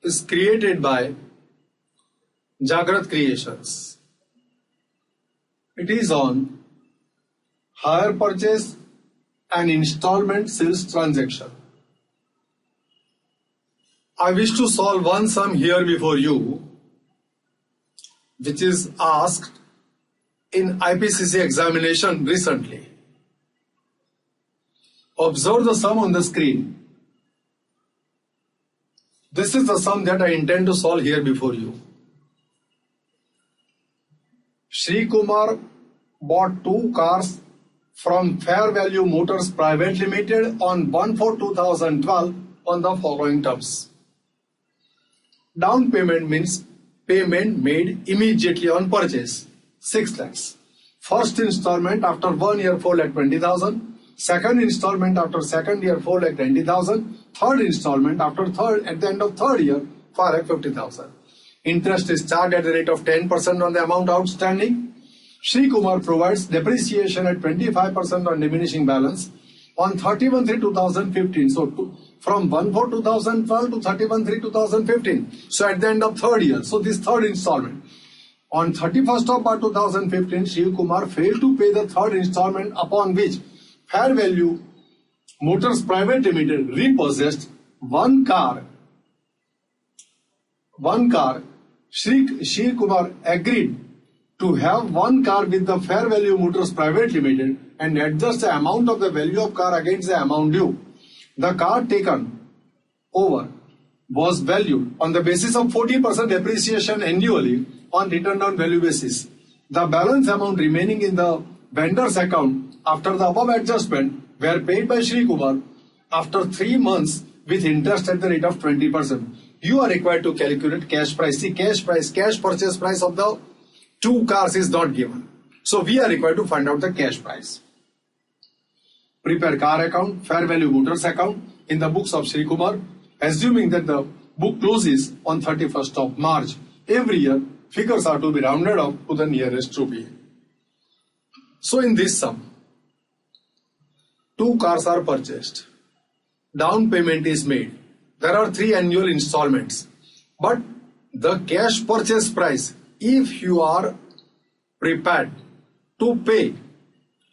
is created by Jagrat Creations. It is on Hire Purchase and Installment sales transaction. I wish to solve one sum here before you, which is asked in IPCC examination recently. Observe the sum on the screen. This is the sum that I intend to solve here before you. Shri Kumar bought 2 cars from Fair Value Motors Private Limited on 1/4/2012 on the following terms. Down payment means payment made immediately on purchase, 6 lakhs. First installment after 1 year, 4,20,000. Second installment after second year, 4,20,000. Third installment after at the end of third year, 5,50,000. Interest is charged at the rate of 10% on the amount outstanding. Shri Kumar provides depreciation at 25% on diminishing balance on 31/3/2015. So from 1/4/2012 to 31/3/2015. So at the end of third year. So this third installment. On 31st of March 2015, Shri Kumar failed to pay the third installment, upon which Fair Value Motors Private Limited repossessed one car. Shri Kumar agreed to have one car with the Fair Value Motors Private Limited and adjust the amount of the value of car against the amount due. The car taken over was valued on the basis of 40% depreciation annually on return on value basis. The balance amount remaining in the vendor's account after the above adjustment were paid by Shri Kumar after 3 months with interest at the rate of 20%. You are required to calculate cash price. See, cash purchase price of the 2 cars is not given. So we are required to find out the cash price. Prepare car account, Fair Value Motors account in the books of Shri Kumar, assuming that the book closes on 31st of March. Every year, figures are to be rounded off to the nearest rupee. So in this sum, 2 cars are purchased. Down payment is made. There are 3 annual installments. But the cash purchase price, if you are prepared to pay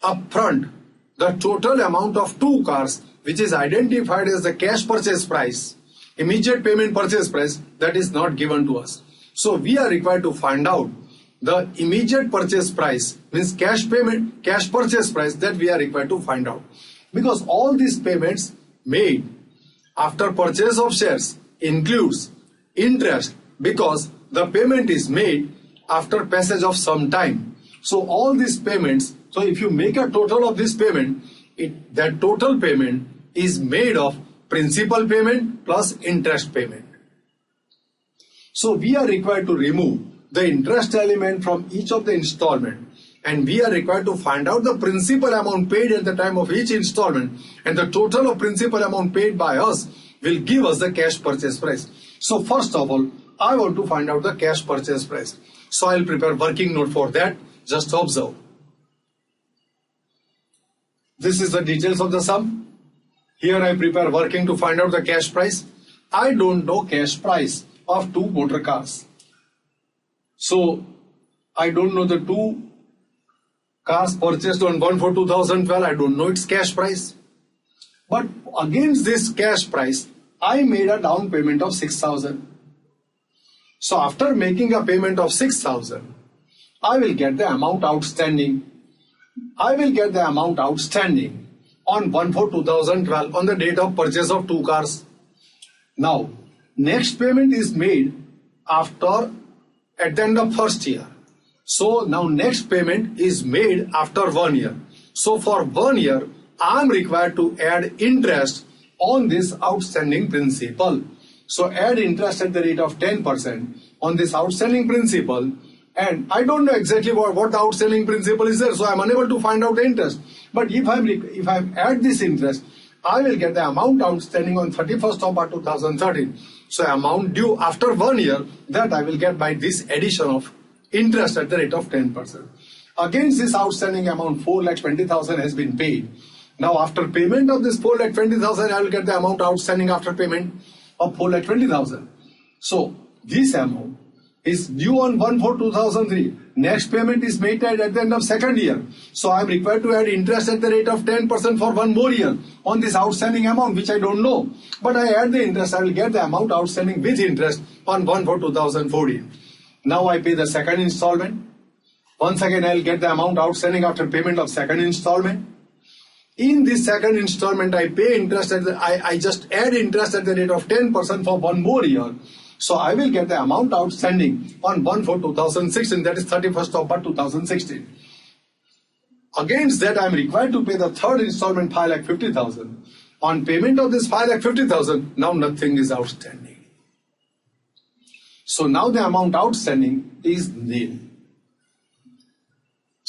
upfront the total amount of 2 cars, which is identified as the cash purchase price, immediate payment purchase price, that is not given to us. So we are required to find out the immediate purchase price, means cash purchase price, that we are required to find out. Because all these payments made after purchase of shares includes interest, because the payment is made after passage of some time. So all these payments, so if you make a total of this payment, that total payment is made of principal payment plus interest payment. So we are required to remove the interest element from each of the installment, and we are required to find out the principal amount paid at the time of each installment, and the total of principal amount paid by us will give us the cash purchase price. So first of all, I want to find out the cash purchase price. So I'll prepare working note for that. Just observe. This is the details of the sum. Here I prepare working to find out the cash price. I don't know cash price of 2 motor cars. So I don't know the 2 cars purchased on 1/4/2012. I don't know its cash price. But against this cash price, I made a down payment of 6,000. So after making a payment of 6,000, I will get the amount outstanding. I will get the amount outstanding on 1/4/2012 on the date of purchase of 2 cars. Now, next payment is made at the end of first year. So now next payment is made after 1 year. So for 1 year, I am required to add interest on this outstanding principal. So add interest at the rate of 10% on this outstanding principal. And I don't know exactly what the outstanding principal is there, so I am unable to find out the interest. But if I add this interest, I will get the amount outstanding on 31st of March 2013. So amount due after 1 year, that I will get by this addition of interest at the rate of 10%. Against this outstanding amount, 4,20,000 has been paid. Now after payment of this 4,20,000, I will get the amount outstanding after payment of 4,20,000. So this amount is due on 1/4/2003. Next payment is made at the end of second year. So I am required to add interest at the rate of 10% for one more year on this outstanding amount, which I don't know. But I add the interest, I will get the amount outstanding with interest on 1/4/2014. Now I pay the second installment. Once again, I will get the amount outstanding after payment of second installment. In this second installment, I pay interest I just add interest at the rate of 10% for one more year. So I will get the amount outstanding on 1/4/2016, that is 31st of March 2016. Against that, I am required to pay the third installment 5,50,000. On payment of this 5,50,000, now nothing is outstanding. So now the amount outstanding is nil.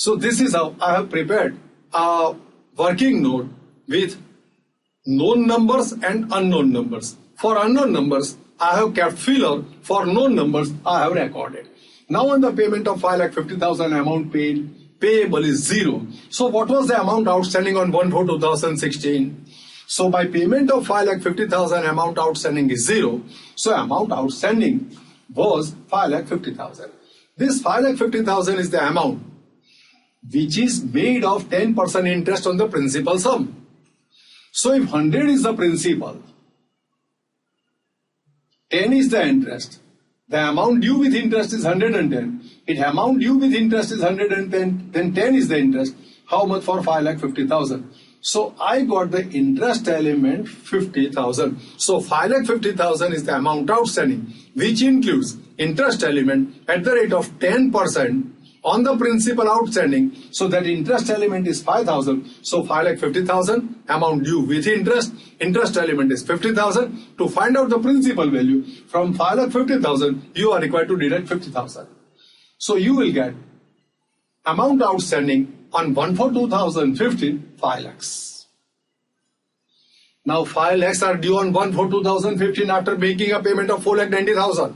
So this is how I have prepared a working note with known numbers and unknown numbers. For unknown numbers, I have kept filler. For known numbers, I have recorded. Now on the payment of 5,50,000, amount payable is 0. So what was the amount outstanding on 1/4/2016? So by payment of 5,50,000, amount outstanding is 0. So amount outstanding was 5,50,000. This 5,50,000 is the amount which is made of 10% interest on the principal sum. So if 100 is the principal, 10 is the interest, the amount due with interest is 110. If amount due with interest is 110, then 10 is the interest. How much for 5,50,000? So I got the interest element 50,000. So 5,50,000 is the amount outstanding, which includes interest element at the rate of 10% on the principal outstanding. So that interest element is 5,000. So 5,50,000 amount due with interest. Interest element is 50,000. To find out the principal value from 5,50,000, you are required to deduct 50,000. So you will get amount outstanding on 1/4/2015, 5 lakhs. Now 5 lakhs are due on 1/4/2015 after making a payment of 4,90,000.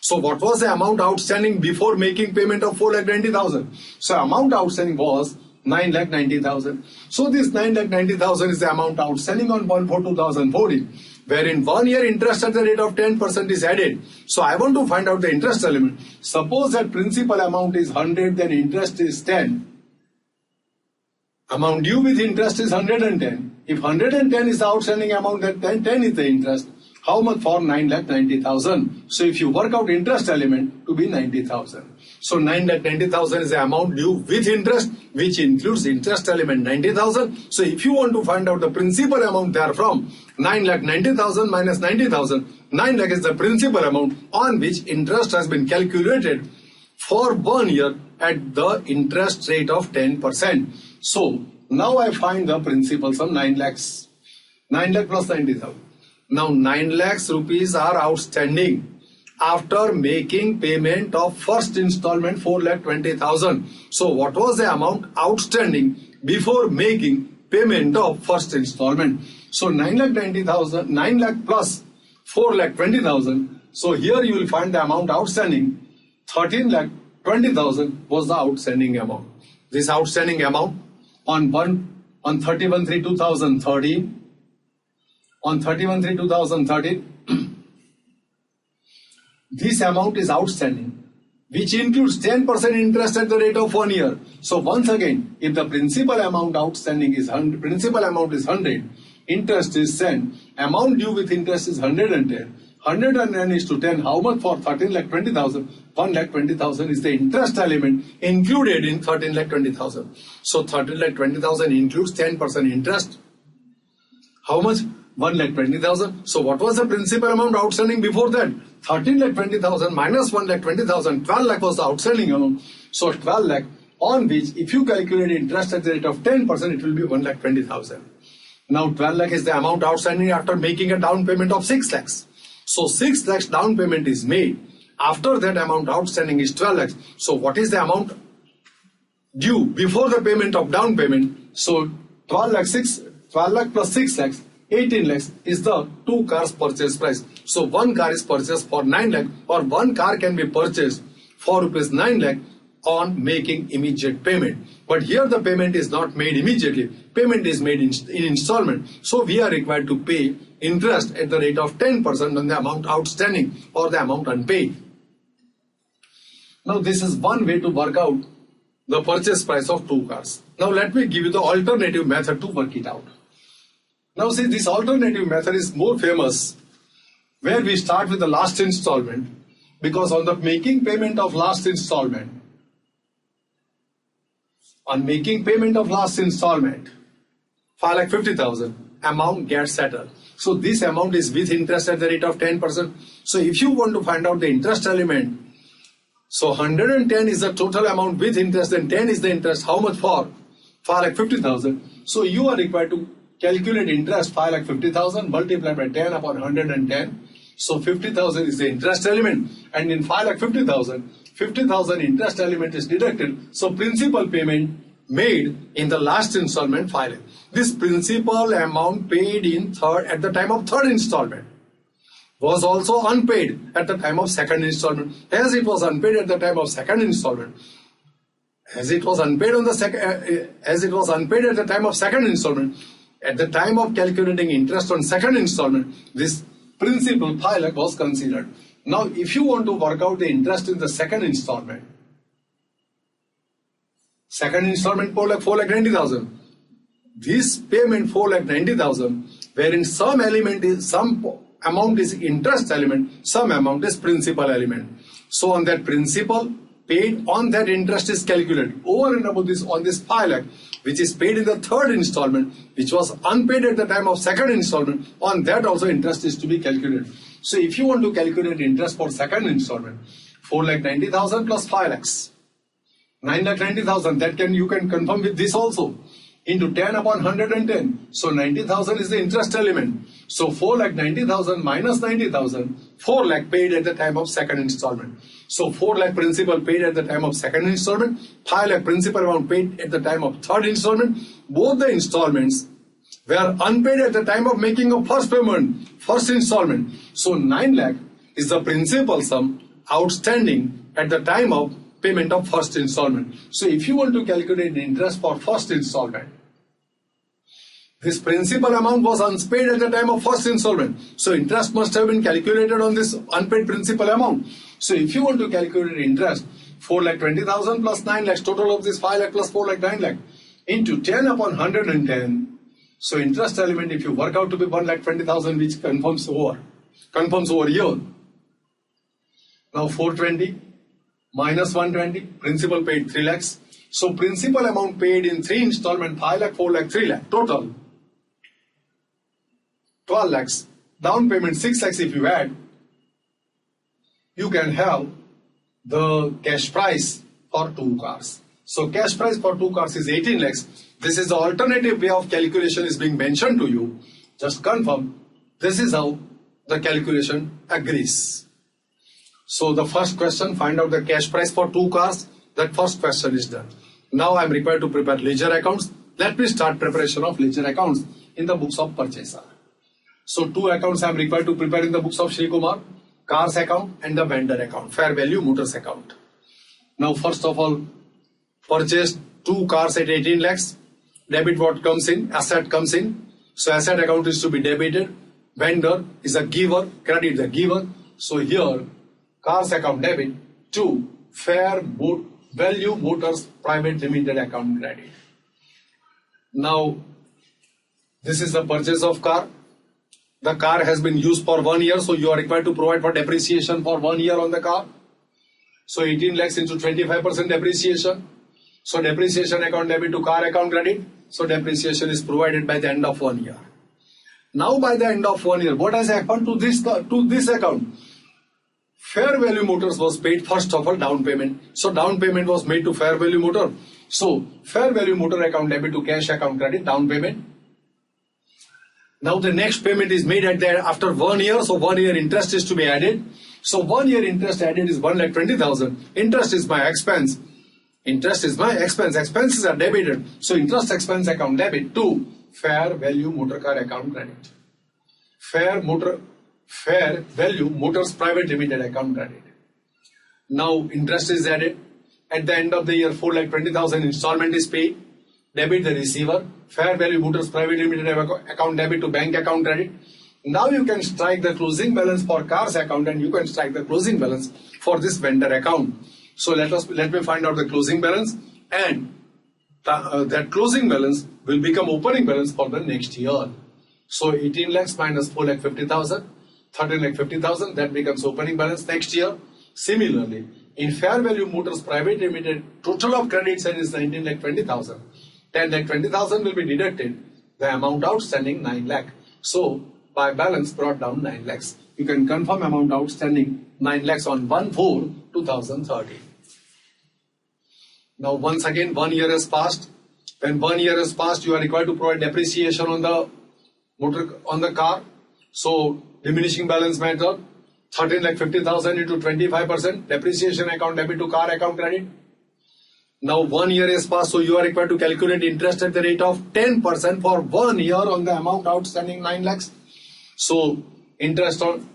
So what was the amount outstanding before making payment of 4,90,000? So amount outstanding was 9,90,000. So this 9,90,000 is the amount outstanding on 1/4/2014, wherein 1 year interest at the rate of 10% is added. So I want to find out the interest element. Suppose that principal amount is 100, then interest is 10. Amount due with interest is 110. If 110 is the outstanding amount, then 10 is the interest. How much for 9,90,000? So if you work out interest element to be 90,000. So 9,90,000 is the amount due with interest, which includes interest element 90,000. So if you want to find out the principal amount therefrom, 9,90,000 minus 90,000, 9 lakh is the principal amount on which interest has been calculated for 1 year at the interest rate of 10%. So now I find the principal sum 9 lakhs. 9 lakh plus 90,000. Now 9 lakhs rupees are outstanding after making payment of first installment 4,20,000. So what was the amount outstanding before making payment of first installment? So 9,90,000, 9 lakh plus 4,20,000. So here you will find the amount outstanding. 13,20,000 was the outstanding amount. This outstanding amount on 31/3/2013. On 31/3/2013, this amount is outstanding, which includes 10% interest at the rate of 1 year. So once again, if the principal amount outstanding is 100, principal amount is 100, interest is 10, amount due with interest is 110. 110 is to 10, how much for 13,20,000? 1,20,000 is the interest element included in 13,20,000. So 13,20,000 includes 10% interest. How much? 1,20,000. So what was the principal amount outstanding before that? 13,20,000 minus 1,20,000. 12 lakh was the outstanding amount. So 12 lakh on which if you calculate interest at the rate of 10%, it will be 1,20,000. Now 12 lakh is the amount outstanding after making a down payment of 6 lakhs. So 6 lakhs down payment is made. After that amount outstanding is 12 lakhs. So what is the amount due before the payment of down payment? So 12 lakh plus 6 lakhs. 18 lakhs is the 2 cars purchase price. So 1 car is purchased for 9 lakh or 1 car can be purchased for rupees 9 lakh on making immediate payment. But here the payment is not made immediately. Payment is made in installment. So we are required to pay interest at the rate of 10% on the amount outstanding or the amount unpaid. Now this is one way to work out the purchase price of two cars. Now let me give you the alternative method to work it out. Now see, this alternative method is more famous, where we start with the last installment, because on the making payment of last installment, on making payment of last installment, 5,50,000, amount gets settled. So this amount is with interest at the rate of 10%. So if you want to find out the interest element, so 110 is the total amount with interest and 10 is the interest. How much for? 5,50,000. So you are required to calculate interest 5,50,000 multiplied by 10 upon 110. So 50,000 is the interest element, and in 5,50,000, 50,000 interest element is deducted. So principal payment made in the last installment 5 lakh. This principal amount paid at the time of third installment was also unpaid at the time of second installment. As it was unpaid at the time of second installment, as it was unpaid at the time of second installment, at the time of calculating interest on second installment, this principal 5 lakh was considered. Now, if you want to work out the interest in the second installment 4,90,000. This payment 4,90,000, wherein some amount is interest element, some amount is principal element. So on that principal paid on that interest is calculated. Over and above this, on this 5 lakh, which is paid in the third installment, which was unpaid at the time of second installment, on that also interest is to be calculated. So if you want to calculate interest for second installment, 4,90,000 plus 5 lakhs, 9,90,000, you can confirm with this also, into 10 upon 110. So 90,000 is the interest element. So 4,90,000 minus 90,000, 4 lakh paid at the time of second installment. So 4 lakh principal paid at the time of second installment, 5 lakh principal amount paid at the time of third installment. Both the installments were unpaid at the time of making of first installment. So 9 lakh is the principal sum outstanding at the time of payment of first installment. So if you want to calculate the interest for first installment, this principal amount was unpaid at the time of first installment. So interest must have been calculated on this unpaid principal amount. So if you want to calculate interest, 4,20,000 plus 9 lakhs, total of this 5 lakh plus 4 lakh 9 lakh, into 10 upon 110. So interest element, if you work out to be 1,20,000, which confirms over here. Now 420 minus 120, principal paid 3 lakhs. So principal amount paid in 3 installment, 5 lakh, 4 lakh, 3 lakh, total 12 lakhs. Down payment 6 lakhs if you add, you can have the cash price for 2 cars. So cash price for 2 cars is 18 lakhs. This is the alternative way of calculation is being mentioned to you. Just confirm, this is how the calculation agrees. So the first question, find out the cash price for 2 cars. That first question is done. Now I am required to prepare ledger accounts. Let me start preparation of ledger accounts in the books of purchaser. So 2 accounts I am required to prepare in the books of Shri Kumar, cars account and the vendor account, fair value motors account. Now first of all, purchased 2 cars at 18 lakhs. Debit what comes in, asset comes in. So asset account is to be debited. Vendor is a giver, credit the giver. So here, cars account debit to fair value motors private limited account credit. Now, this is the purchase of car. The car has been used for 1 year, so you are required to provide for depreciation for 1 year on the car. So 18 lakhs into 25% depreciation. So depreciation account debit to car account credit. So depreciation is provided by the end of 1 year. Now by the end of 1 year, what has happened to this account? Fair value motors was paid first of all down payment. So down payment was made to fair value motor. So fair value motor account debit to cash account credit, down payment. Now the next payment is made after 1 year. So 1 year interest is to be added. So 1 year interest added is 1,20,000. Interest is my expense. Interest is my expense. Expenses are debited. So interest expense account debit to fair value motor car account credit. Fair value motors private limited account credit. Now interest is added. At the end of the year, 4,20,000 installment is paid. Debit the receiver. Fair value motors private limited account debit to bank account credit. Now you can strike the closing balance for cars account and you can strike the closing balance for this vendor account. So let me find out the closing balance, and that closing balance will become opening balance for the next year. So 18 lakhs minus 4 lakh 50,000, 13 lakh 50,000, that becomes opening balance next year. Similarly, in Fair Value Motors Private Limited, total of credit side is 19 lakh 20,000. 10 lakh 20,000 will be deducted. The amount outstanding 9 lakh. So by balance brought down 9 lakhs. You can confirm amount outstanding 9 lakhs on 1/4/2013. Now once again 1 year has passed. When 1 year has passed, you are required to provide depreciation on the car. So diminishing balance method, 13 lakh 50,000 into 25% depreciation account debit to car account credit. Now 1 year has passed, so you are required to calculate interest at the rate of 10% for 1 year on the amount outstanding 9 lakhs. So interest on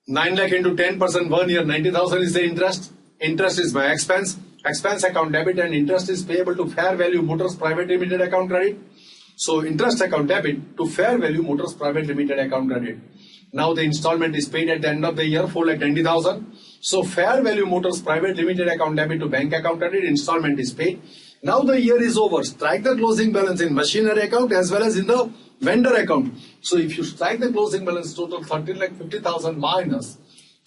9 lakh into 10%, 1 year, 90,000 is the interest. Interest is my expense. Expense account debit, and interest is payable to Fair Value Motors Private Limited account credit. So interest account debit to Fair Value Motors Private Limited account credit. Now the installment is paid at the end of the year, 4,90,000. So Fair Value Motors Private Limited account debit to bank account credit, installment is paid. Now the year is over. Strike the closing balance in machinery account as well as in the vendor account. So if you strike the closing balance total 13 lakh 50,000 minus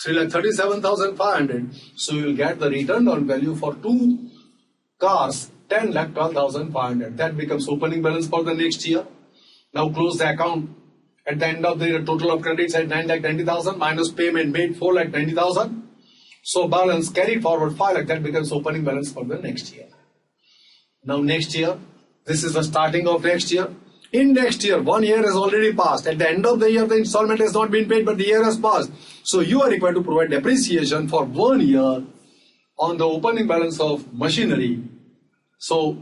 3,37,500, so you will get the return on value for 2 cars, 10 lakh 12,500. That becomes opening balance for the next year. Now close the account. At the end of the year, total of credits at 9 lakh 90,000 minus payment made 4 lakh 90,000. So balance carried forward 5 lakh. That becomes opening balance for the next year. Now next year, this is the starting of next year. In next year, 1 year has already passed. At the end of the year, the installment has not been paid, but the year has passed. So you are required to provide depreciation for 1 year on the opening balance of machinery. So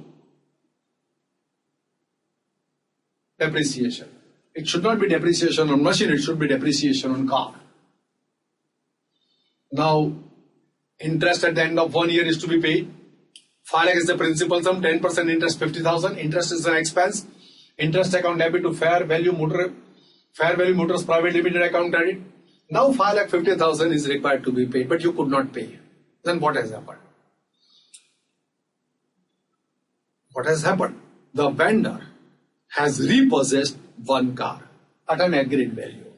depreciation. It should not be depreciation on machine, it should be depreciation on car. Now, interest at the end of 1 year is to be paid. 5 lakh is the principal sum, 10% interest 50,000. Interest is an expense. Interest account debit to Fair Value Motors Private Limited account credit. Now 5 lakh 50,000 is required to be paid, but you could not pay. Then what has happened? What has happened? The vendor has repossessed 1 car at an agreed value.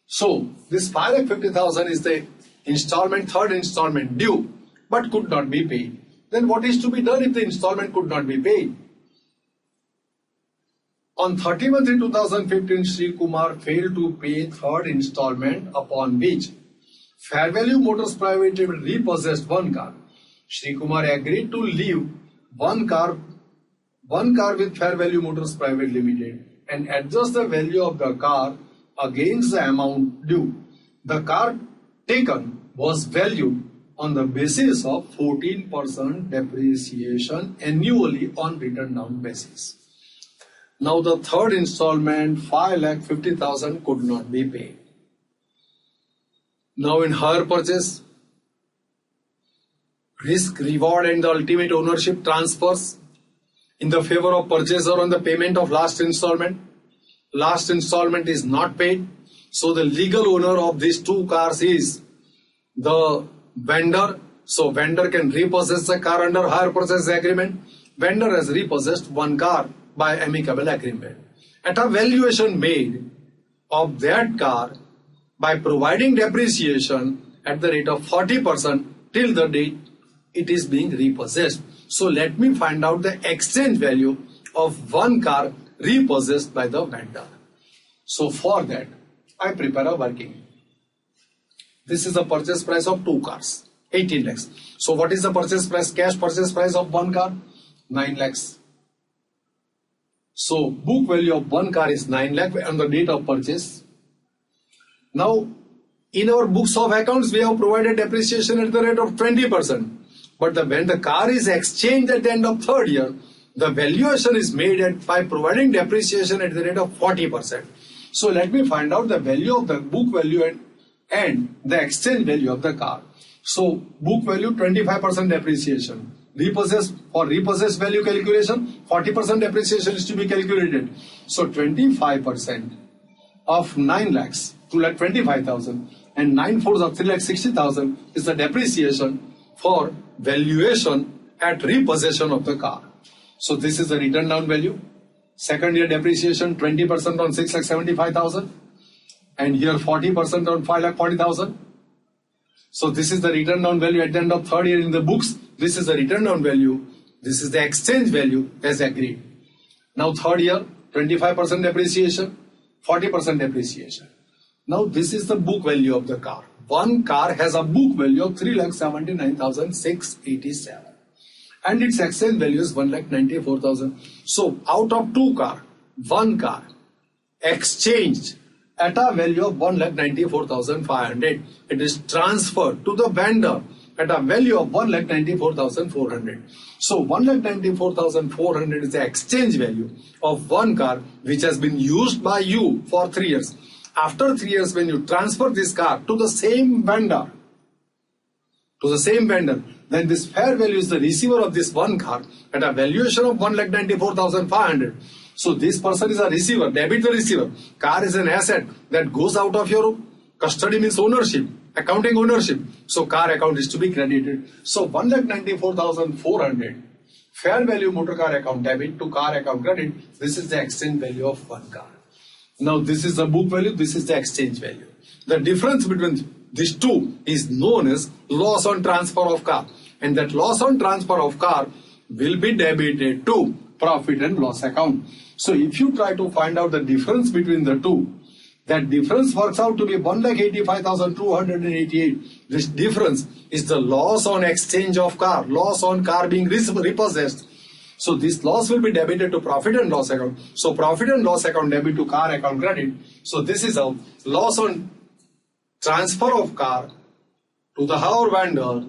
So this 5 lakh 50,000 is the installment, third installment due, but could not be paid. Then what is to be done if the installment could not be paid? On 31/3/2015, Sri Kumar failed to pay third installment, upon which Fair Value Motors Private Limited repossessed 1 car. Sri Kumar agreed to leave one car with Fair Value Motors Private Limited and adjust the value of the car against the amount due. The car taken was valued on the basis of 14% depreciation annually on written down basis. Now the third installment, 5 lakh 50,000, could not be paid. Now in hire purchase, risk, reward and the ultimate ownership transfers in the favor of purchaser on the payment of last installment. Last installment is not paid. So the legal owner of these 2 cars is the vendor. So vendor can repossess the car under hire purchase agreement. Vendor has repossessed 1 car by amicable agreement. At a valuation made of that car by providing depreciation at the rate of 40% till the date it is being repossessed. So let me find out the exchange value of 1 car repossessed by the vendor. So for that, I prepare a working. This is the purchase price of 2 cars, 18 lakhs. So what is the purchase price, cash purchase price of 1 car? 9 lakhs. So book value of 1 car is 9 lakh on the date of purchase. Now in our books of accounts we have provided depreciation at the rate of 20%. But when the car is exchanged at the end of 3rd year, the valuation is made by providing depreciation at the rate of 40%. So let me find out the value of the book value and the exchange value of the car. So book value 25% depreciation. Repossessed value calculation, 40% depreciation is to be calculated. So 25% of 9 lakhs, 2,25,000, and 9 fours of 3,60,000 is the depreciation for valuation at repossession of the car. So this is the written down value. Second year depreciation 20% on 6,75,000, and here 40% on 5,40,000. So this is the written down value at the end of third year in the books. This is the written down value. This is the exchange value as agreed. Now third year 25% depreciation, 40% depreciation. Now this is the book value of the car. One car has a book value of 3,79,687. And its exchange value is 1,94,000. So out of two car, one car exchanged at a value of 1,94,500. It is transferred to the vendor at a value of 1,94,400. So 1,94,400 is the exchange value of one car which has been used by you for 3 years. After 3 years, when you transfer this car to the same vendor, then this fair value is the receiver of this one car at a valuation of 1,94,500. So this person is a receiver, debit the receiver. Car is an asset that goes out of your custody, means ownership, accounting ownership. So car account is to be credited. So 1,94,400 fair value motor car account debit to car account credit. This is the exchange value of one car. Now this is the book value, this is the exchange value. The difference between these two is known as loss on transfer of car, and that loss on transfer of car will be debited to profit and loss account. So if you try to find out the difference between the two, that difference works out to be 1,85,288. This difference is the loss on exchange of car, loss on car being repossessed. So this loss will be debited to profit and loss account. So profit and loss account debit to car account credit. So this is how loss on transfer of car to the hire vendor,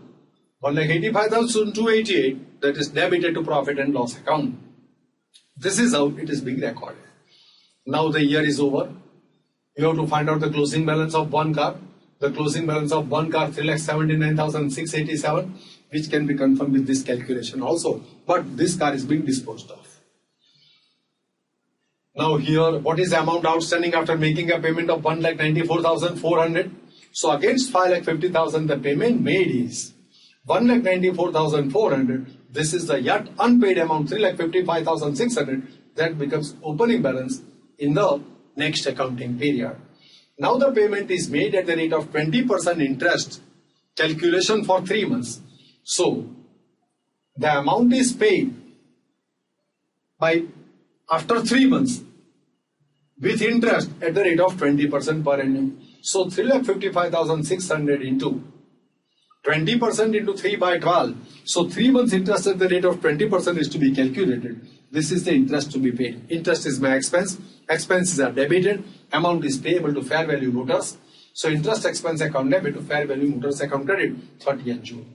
1,85,288, that is debited to profit and loss account. This is how it is being recorded. Now the year is over. You have to find out the closing balance of one car. The closing balance of one car 3,79,687, which can be confirmed with this calculation also. But this car is being disposed of. Now here, what is the amount outstanding after making a payment of 1,94,400? So against 5,50,000, the payment made is 1,94,400. This is the yet unpaid amount, 3,55,600. That becomes opening balance in the next accounting period. Now the payment is made at the rate of 20% interest, calculation for 3 months. So the amount is paid by after 3 months with interest at the rate of 20% per annum. So 3,55,600 into 20% into 3 by 12. So 3 months interest at the rate of 20% is to be calculated. This is the interest to be paid. Interest is my expense. Expenses are debited. Amount is payable to fair value motors. So interest expense account debit to fair value motors account credit 30th June.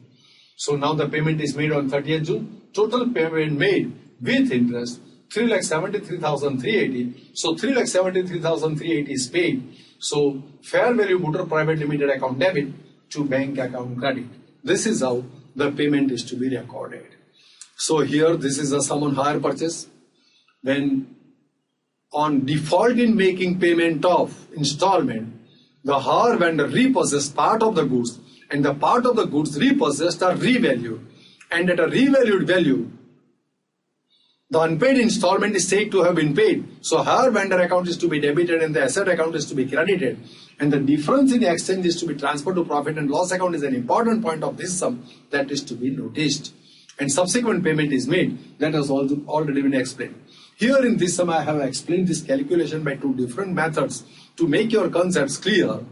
So now the payment is made on 30th June. Total payment made with interest 3,73,380. So 3,73,380 is paid. So fair value motor private limited account debit to bank account credit. This is how the payment is to be recorded. So here this is a sum on hire purchase. When on default in making payment of installment, the hire vendor repossessed part of the goods, and the part of the goods repossessed are revalued, and at a revalued value the unpaid installment is said to have been paid. So hire vendor account is to be debited and the asset account is to be credited, and the difference in the exchange is to be transferred to profit and loss account is an important point of this sum that is to be noticed, and subsequent payment is made. That has also already been explained. Here in this sum I have explained this calculation by 2 different methods to make your concepts clear.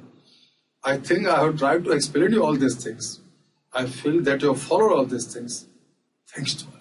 I think I have tried to explain you all these things. I feel that you have followed all these things. Thanks to all.